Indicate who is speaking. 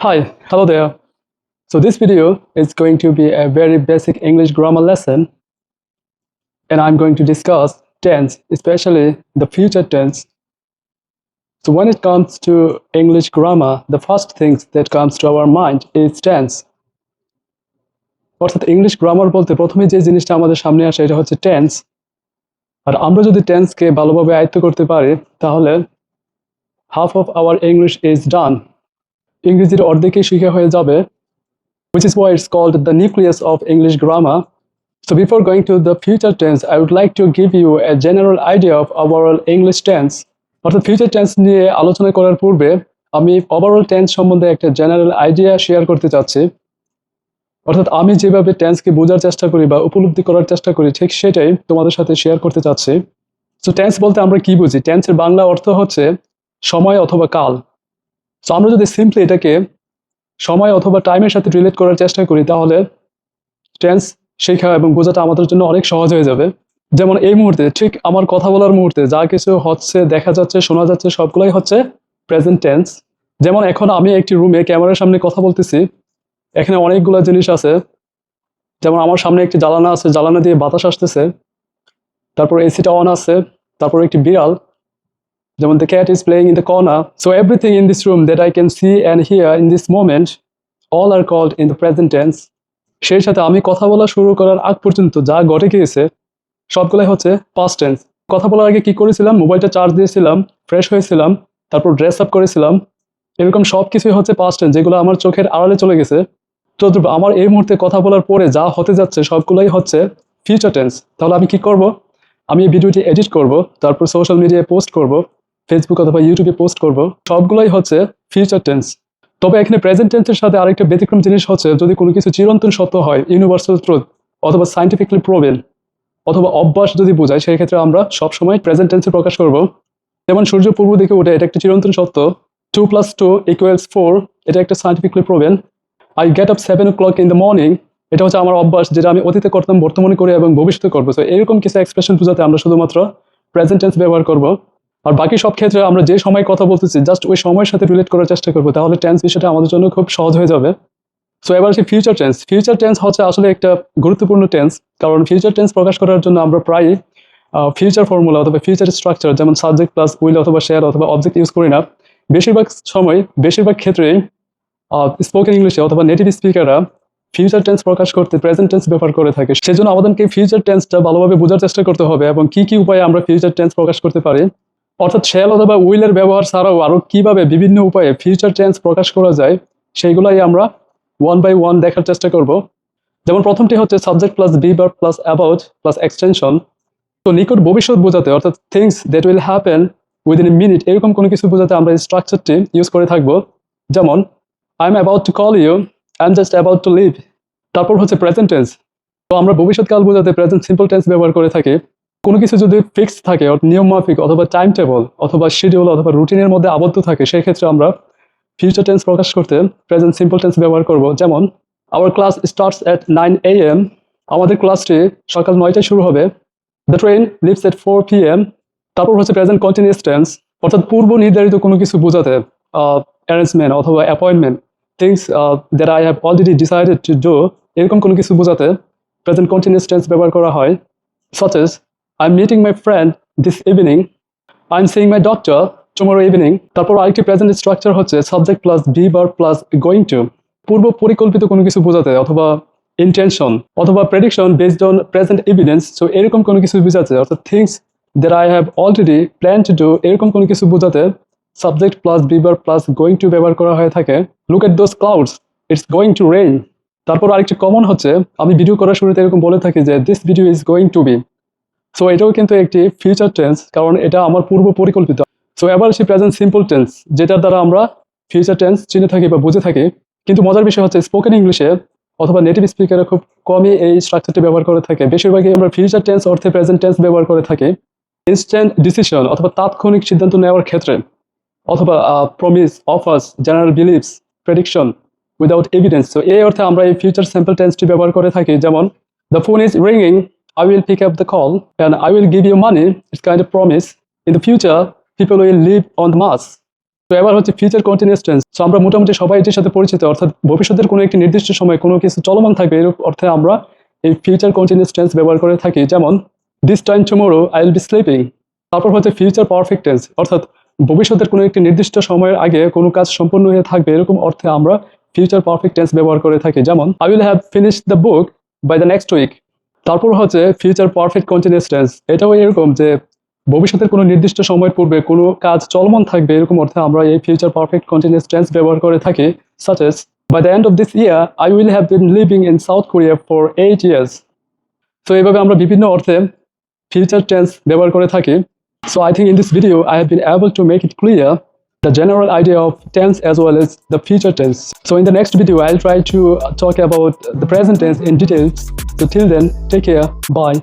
Speaker 1: Hi, hello there. So this video is going to be a very basic English grammar lesson, and I'm going to discuss tense, especially the future tense. So when it comes to English grammar, the first thing that comes to our mind is tense. অর্থাৎ English grammar বলতে প্রথমে যে জিনিসটা আমাদের সামনে আসে এটা হচ্ছে টেন্স। আর আমরা যদি টেন্সকে ভালোভাবে আয়ত্ত করতে পারি তাহলে half of our English is done. ইংরেজির অর্ধেকই শিখা হয়ে যাবে, which is why it's called the nucleus of English grammar. So before going to the future tense, I would like to give you a general idea of overall English tense. অর্থাৎ future tense নিয়ে আলোচনা করার পূর্বে আমি overall tense সম্বন্ধে একটা general idea share করতে চাচ্ছি। অর্থাৎ আমি যেভাবে টেন্সকে বোঝার চেষ্টা করি বা উপলব্ধি করার চেষ্টা করি ঠিক সেটাই তোমাদের সাথে শেয়ার করতে চাচ্ছি। সো টেন্স বলতে আমরা কি বুঝি? টেন্সের বাংলা অর্থ হচ্ছে সময় অথবা কাল। সো আমরা যদি সিম্পলি এটাকে সময় অথবা টাইমের সাথে রিলেট করার চেষ্টা করি তাহলে টেন্স শেখা এবং বোঝাটা আমাদের জন্য অনেক সহজ হয়ে যাবে। যেমন এই মুহূর্তে, ঠিক আমার কথা বলার মুহূর্তে যা কিছু হচ্ছে, দেখা যাচ্ছে, শোনা যাচ্ছে, সবগুলোই হচ্ছে প্রেজেন্ট টেন্স। যেমন এখন আমি একটি রুমে ক্যামেরার সামনে কথা বলতেছি, এখানে অনেকগুলো জিনিস আছে। যেমন আমার সামনে একটি জানালা আছে, জানালা দিয়ে বাতাস আসতেছে, তারপর এসিটা অন আছে, তারপর একটি বিড়াল, যেমন the cat is playing in the corner. So everything in this room that I can see and hear in this moment, all are called in the present tense. সেই সাথে আমি কথা বলা শুরু করার আগ পর্যন্ত যা ঘটে গিয়েছে সবগুলাই হচ্ছে পাস্ট টেন্স। কথা বলার আগে কি করেছিলাম? মোবাইলটা চার্জ দিয়েছিলাম, ফ্রেশ হয়েছিলাম, তারপর ড্রেস আপ করেছিলাম, এরকম সব কিছুই হচ্ছে পাস্ট টেন্স, যেগুলো আমার চোখের আড়ালে চলে গেছে। তো আমার এই মুহূর্তে কথা বলার পরে যা হতে যাচ্ছে সবগুলাই হচ্ছে ফিউচার টেন্স। তাহলে আমি কি করব? আমি এই ভিডিওটি এডিট করব, তারপর সোশ্যাল মিডিয়ায় পোস্ট করব, ফেসবুক অথবা ইউটিউবে পোস্ট করব, সবগুলাই হচ্ছে ফিউচার টেন্স। তবে এখানে প্রেজেন্ট টেন্সের সাথে আরেকটা ব্যতিক্রম জিনিস হচ্ছে, যদি কোনো কিছু চিরন্তন সত্য হয়, ইউনিভার্সাল ট্রুথ অথবা সায়েন্টিফিকলি প্রুভেন অথবা অভ্যাস যদি বোঝায়, সেই ক্ষেত্রে আমরা সবসময় প্রেজেন্ট টেন্সে প্রকাশ করব। যেমন সূর্য পূর্ব দিকে ওঠে, এটা একটা চিরন্তন সত্য। 2 + 2 = 4, এটা একটা scientifically proven. I get up 7 o'clock in the morning, এটা হচ্ছে আমার অভ্যাস, যেটা আমি অতীতে করতাম, বর্তমানে করি এবং ভবিষ্যতে করবো। সো এরকম কিছু এক্সপ্রেশন বোঝাতে আমরা শুধুমাত্র প্রেজেন্ট টেন্স ব্যবহার করব। আর বাকি সব ক্ষেত্রে আমরা যে সময় কথা বলতেছি জাস্ট ওই সময়ের সাথে রিলেট করার চেষ্টা করবো, তাহলে টেন্স বিষয়টা আমাদের জন্য খুব সহজ হয়ে যাবে। সো এবার আসি ফিউচার টেন্স। ফিউচার টেন্স হচ্ছে আসলে একটা গুরুত্বপূর্ণ টেন্স, কারণ ফিউচার টেন্স প্রকাশ করার জন্য আমরা প্রায় ফিউচার ফর্মুলা অথবা ফিউচার স্ট্রাকচার, যেমন সাবজেক্ট প্লাস উইল অথবা শেয়ার অথবা অবজেক্ট ইউজ করি না। বেশিরভাগ সময়, বেশিরভাগ ক্ষেত্রেই স্পোকেন ইংলিশে অথবা নেটিভ স্পিকাররা ফিউচার টেন্স প্রকাশ করতে প্রেজেন্ট টেন্স ব্যবহার করে থাকে। সেজন্য আমাদেরকে ফিউচার টেন্সটা ভালোভাবে বোঝার চেষ্টা করতে হবে এবং কি কি উপায়ে আমরা ফিউচার টেন্স প্রকাশ করতে পারি। অর্থাৎ শেল অথবা উইলের ব্যবহার ছাড়াও আরো কিভাবে বিভিন্ন উপায়ে ফিউচার টেন্স প্রকাশ করা যায়, সেইগুলাই আমরা ওয়ান বাই ওয়ান দেখার চেষ্টা করব। যেমন প্রথমটি হচ্ছে subject plus be verb plus about plus extension. তো নিকট ভবিষ্যৎ বোঝাতে, অর্থাৎ things that will happen within a minute, এরকম কোনো কিছু বোঝাতে আমরা এই স্ট্রাকচারটি ইউজ করে থাকবো। যেমন I am about to call you, I am just about to leave. তারপর হচ্ছে প্রেজেন্ট টেন্স। তো আমরা ভবিষ্যৎকাল বোঝাতে প্রেজেন্ট সিম্পল টেন্স ব্যবহার করে থাকি। কোনো কিছু যদি ফিক্সড থাকে, নিয়ম মাফিক অথবা টাইম টেবল অথবা শিডিউল অথবা রুটিনের মধ্যে আবদ্ধ থাকে, সেই ক্ষেত্রে আমরা ফিউচার টেন্স প্রকাশ করতে প্রেজেন্ট সিম্পল টেন্স ব্যবহার করব। যেমন our class starts at 9 AM, আমাদের ক্লাসটি সকাল 9টায় শুরু হবে। The train leaves at 4 PM। তারপর হচ্ছে প্রেজেন্ট কন্টিনিউয়াস টেন্স, অর্থাৎ পূর্ব নির্ধারিত কোনো কিছু বোঝাতে, অ্যারেঞ্জমেন্ট অথবা appointment, things that I have already decided to do, এরকম কোনো কিছু বোঝাতে প্রেজেন্ট কন্টিনিউয়াস টেন্স ব্যবহার করা হয়। such as I'm meeting my friend this evening, I'm seeing my doctor tomorrow evening। তারপর আরেকটি প্রেজেন্ট স্ট্রাকচার হচ্ছে subject plus be verb plus going to, পূর্ব পরিকল্পিত কোনো কিছু বোঝাতে অথবা ইন্টেনশন অথবা prediction based on present evidence. So এরকম কোনো কিছু বোঝাতে, অর্থাৎ things that I have already plan to do, এরকম কোনো কিছু বোঝাতে subject plus be verb plus going to ব্যবহার করা হয়ে থাকে। Look at those clouds, it's going to rain. তারপর আরেকটি কমন হচ্ছে, আমি ভিডিও করার শুরুতে এরকম বলে থাকি যে this video is going to be. So এটাও কিন্তু একটি ফিউচার টেন্স, কারণ এটা আমার পূর্ব পরিকল্পিত। সো এবার সে প্রেজেন্ট সিম্পল টেন্স, যেটার দ্বারা আমরা ফিউচার টেন্স চিনে থাকি বা বুঝে থাকি। কিন্তু মজার বিষয় হচ্ছে স্পোকেন ইংলিশে অথবা নেটিভ স্পিকারে খুব কমই এই স্ট্রাকচারটি ব্যবহার করে থাকে। বেশিরভাগই আমরা ফিউচার টেন্স অর্থে প্রেজেন্ট টেন্স ব্যবহার করে থাকি ইনস্ট্যান্ট ডিসিশন অথবা তাৎক্ষণিক সিদ্ধান্ত নেওয়ার ক্ষেত্রে, অথবা promise, offers, general believes, prediction without evidence. So এই অর্থে আমরা এই ফিউচার সিম্পল টেন্সটি ব্যবহার করে থাকি। যেমন দ্য ফোন ইজ রিংিং, I will pick up the call and I will give you money. It's kind of promise. In the future, people will live on Mars. তো এবার হচ্ছে ফিউচার কন্টিনিউয়াস টেন্স। সো আমরা মোটামুটি সবাই এটির সাথে পরিচিত, অর্থাৎ ভবিষ্যতের কোনো একটি নির্দিষ্ট সময় কোনো কিছু চলমান থাকবে, এর অর্থে আমরা এই ফিউচার কন্টিনিউয়াস টেন্স ব্যবহার করে থাকি। যেমন this time tomorrow I will be sleeping. তারপর হচ্ছে ফিউচার পারফেক্ট টেন্স, অর্থাৎ ভবিষ্যতের কোনো একটি নির্দিষ্ট সময়ের আগে কোনো কাজ সম্পূর্ণ হয়ে থাকবে, এরকম অর্থে আমরা ফিউচার পারফেক্ট টেন্স ব্যবহার করে থাকি। যেমন I will have finished the book by the next week. তারপর হচ্ছে ফিউচার পারফেক্ট কন্টিনিউয়াস টেন্স, এটাও এরকম যে ভবিষ্যতের কোনো নির্দিষ্ট সময়ের পূর্বে কোনো কাজ চলমান থাকবে, এরকম অর্থে আমরা এই ফিউচার পারফেক্ট কন্টিনিউয়াস টেন্স ব্যবহার করে থাকি। such as by the end of this year I will have been living in South Korea for 8 years. তো এইভাবে আমরা বিভিন্ন অর্থে ফিউচার টেন্স ব্যবহার করে থাকি। So I think in this video I have been able to make it clear the general idea of tense as well as the future tense. So in the next video I'll try to talk about the present tense in details. So till then, take care, bye.